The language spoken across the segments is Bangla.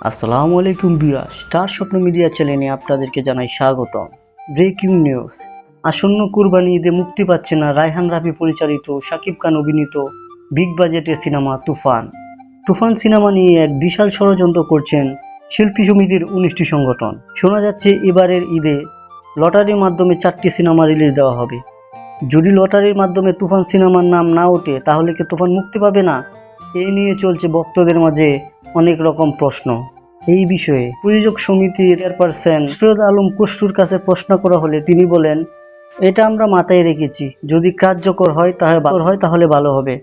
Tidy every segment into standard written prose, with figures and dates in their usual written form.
আসসালামু আলাইকুম ভিউয়ার্স, স্টার স্বপ্ন মিডিয়া চ্যানেলে আপনাদেরকে জানাই স্বাগতম। Breaking news. আসন্ন কুরবানি ঈদে মুক্তি পাচ্ছে না রায়হান রাফি পরিচালিত শাকিব খান অভিনীত বিগ বাজেটের সিনেমা তুফান। তুফান সিনেমা নিয়ে এক বিশাল ষড়যন্ত্র করছেন শিল্পী সমিতির 19টি সংগঠন। শোনা যাচ্ছে এবারের ঈদে লটারির মাধ্যমে 4টি সিনেমা রিলিজ দেওয়া হবে। যদি লটারির মাধ্যমে তুফান সিনেমার নাম না ওঠে তাহলে কি তুফান মুক্তি পাবে না? এই নিয়ে চলছে ভক্তদের মাঝে অনেক রকম প্রশ্ন। এই বিষয়ে প্রযোজক সমিতির চেয়ারপারসন সৈয়দ আলম কষ্টুর কাছে প্রশ্ন করা হলে তিনি বলেন, এটা আমরা মাথায় রেখেছি, যদি কার্যকর হয় তাহলে ভালো হবে।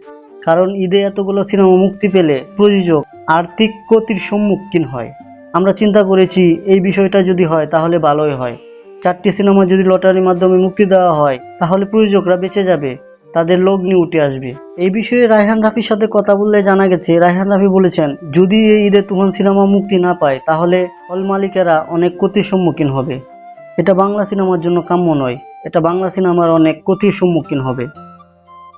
কারণ ঈদে এতগুলো সিনেমা মুক্তি পেলে প্রযোজক আর্থিক ক্ষতির সম্মুখীন হয়। আমরা চিন্তা করেছি এই বিষয়টা যদি হয় তাহলে ভালোই হয়। 4টি সিনেমা যদি লটারির মাধ্যমে মুক্তি দেওয়া হয় তাহলে প্রযোজকরা বেঁচে যাবে, তাদের লগ্নি উঠে আসবে। এই বিষয়ে রায়হান রাফির সাথে কথা বললে জানা গেছে, রায়হান রাফি বলেছেন যদি এই ঈদে তুফান সিনেমা মুক্তি না পায় তাহলে হল মালিকেরা অনেক ক্ষতির সম্মুখীন হবে। এটা বাংলা সিনেমার জন্য কাম্য নয়, এটা বাংলা সিনেমার অনেক ক্ষতির সম্মুখীন হবে।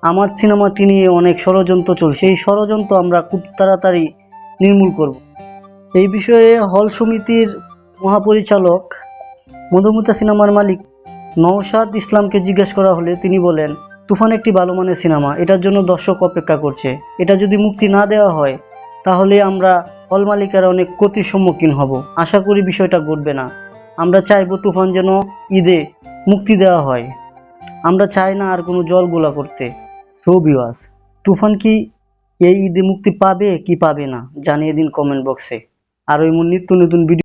আমার সিনেমাটি নিয়ে অনেক ষড়যন্ত্র চলছে, এই ষড়যন্ত্র আমরা খুব তাড়াতাড়ি নির্মূল করব। এই বিষয়ে হল সমিতির মহাপরিচালক মধুমিতা সিনেমার মালিক নওশাদ ইসলামকে জিজ্ঞেস করা হলে তিনি বলেন, তুফান একটি ভালো মানের সিনেমা, এটার জন্য দর্শক অপেক্ষা করছে। এটা যদি মুক্তি না দেওয়া হয় তাহলে আমরা হল মালিকেরা অনেক ক্ষতির সম্মুখীন হব। আশা করি বিষয়টা ঘটবে না। আমরা চাইবো তুফান যেন ঈদে মুক্তি দেওয়া হয়। আমরা চাই না আর কোনো জলঘোলা করতে। সো ভিউয়ার্স, তুফান কি এই ঈদে মুক্তি পাবে কি পাবে না জানিয়ে দিন কমেন্ট বক্সে। আর এমন নিত্য নতুন ভিডিও